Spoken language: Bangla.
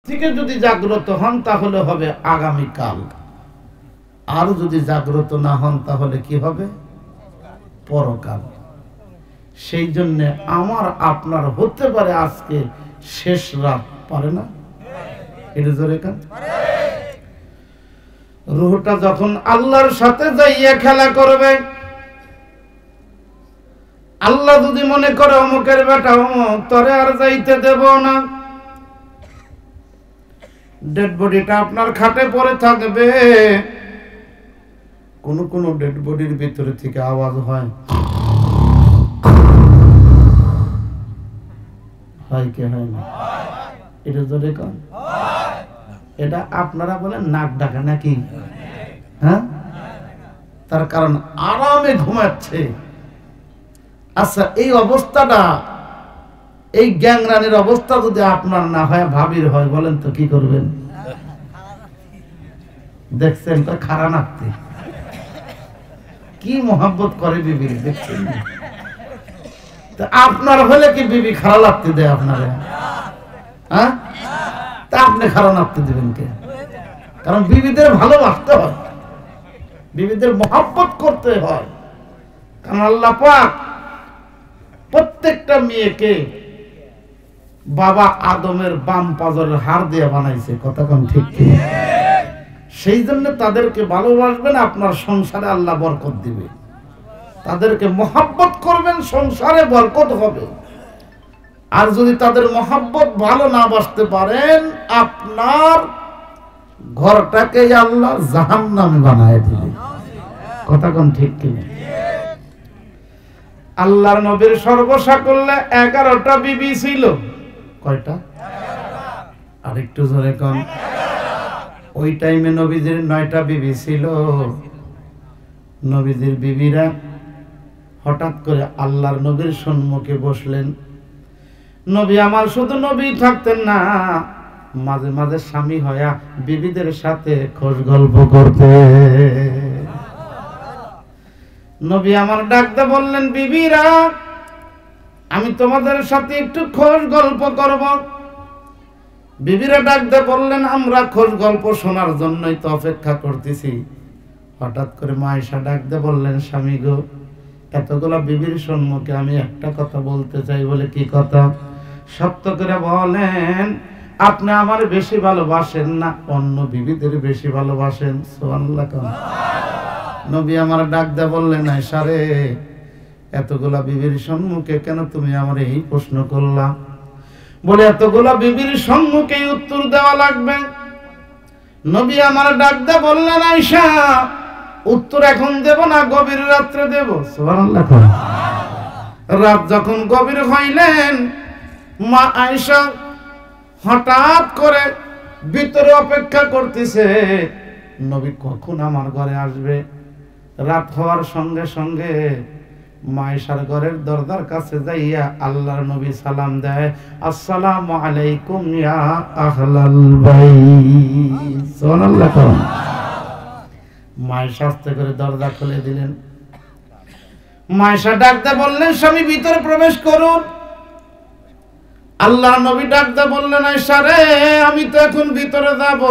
থেকে যদি জাগ্রত হন তাহলে হবে আগামীকাল, আর যদি জাগ্রত না হন তাহলে কি হবে? পরকাল। সেই জন্য আমার আপনার হতে পারে আজকে শেষ রাত, পারে না? এটা জোরে কান। রূহটা যখন আল্লাহর সাথে যাইয়া খেলা করবে, আল্লাহ যদি মনে করে অমুকের বেটা অমুক, তরে আর যাইতে দেব না, ডেড বডিটা আপনার খাটে পড়ে থাকবে। কোন কোন ডেড বডির ভিতরে থেকে আওয়াজ হয়, হয় কি হয় না? এটা জোরে কান। এটা আপনারা বলেন নাক ডাকা নাকি? হ্যাঁ, তার কারণ আরামে ঘুমাচ্ছে। আচ্ছা, এই অবস্থাটা, এই গ্যাংরানের অবস্থা যদি আপনার না হয়, ভাবির হয়, বলেন তো কি করবেন? দেখছেন তো খারাপ নাকতে কি মোহাব্বত করে বিবির, দেখছেন? আপনার হলে কি বিবি খারাপ লাগতে দেয় আপনারা? হ্যাঁ, তা আপনি খারাপ লাগতে দেবেন কে? কারণ বিবিদের ভালোবাসতে হয়, বিবিদের মোহাব্বত করতে হয়। কারণ আল্লাহ পাক প্রত্যেকটা মেয়েকে বাবা আদমের বাম পাজরের হাড় দিয়ে বানাইছে, কথা কোন ঠিক কি? সেই জন্য তাদেরকে ভালোবাসবেন, আপনার সংসারে আল্লাহ বরকত দিবে। তাদেরকে মোহাব্বত করবেন, সংসারে বরকত হবে। আর যদি তাদের মোহাব্বত ভালো না বাসতে পারেন, আপনার ঘরটাকে আল্লাহ জাহান্নামে বানায় দিবে, কথা কোন ঠিক কিনা? আল্লাহর নবীর সর্বসাকল্যে 11টা বিবি ছিল। কয়টা? আরেকটু জোরে কোন। ওই টাইমে নবীজির 9টা বিবি ছিল। নবীজির বিবিরা হঠাৎ করে আল্লাহর নবীর সম্মুখে বসলেন। নবী আমার শুধু নবী থাকতেন না, মাঝে মাঝে স্বামী হয়া বিবিদের সাথে খোশ গল্প করতে। নবী আমার ডাকতে বললেন, বিবিরা আমি তোমাদের সাথে একটু খোশ গল্প করব। বিবিরা ডাকতে বললেন, আমরা খোশ গল্প শোনার জন্যই তো অপেক্ষা করতেছি। হঠাৎ করে মা আয়েশা ডাকতে বললেন, স্বামী গো, এতগুলা বিবির সম্মুখে আমি একটা কথা বলতে চাই। বলে কি কথা? সত্য করে বলেন, আপনি আমার বেশি ভালোবাসেন না অন্য বিবিদের বেশি ভালোবাসেন? সুবহানাল্লাহ। নবী আমার ডাকতে বললেন, আয়েশা রে, এতগুলা বিবির সম্মুখে কেন তুমি আমার এই প্রশ্ন করলা? বলে এতগুলা বিবির সম্মুখে উত্তর দেওয়া লাগবে। নবী আমার ডাকতে বললেন, আয়েশা উত্তর এখন দেব না, গভীর রাত্রে দেব। সুবহানাল্লাহ। রাত যখন গভীর হইলেন, মা আয়েশা হঠাৎ করে ভিতরে অপেক্ষা করতেছে, নবী কখন আমার ঘরে আসবে। রাত হওয়ার সঙ্গে সঙ্গে মা আয়েশার ঘরের দরজার কাছে যাইয়া আল্লাহর নবী সালাম দেয়, আসসালামু আলাইকুম ইয়া আহলাল বাইত। সুবহানাল্লাহ। মা আয়েশা আস্তে করে দরজা খুলে দিলেন। মা আয়েশা ডাকতে বললেন, স্বামী ভিতরে প্রবেশ করুন। আল্লাহর নবী ডাকতে বললেন, আয়েশা রে, আমি তো এখন ভিতরে যাব।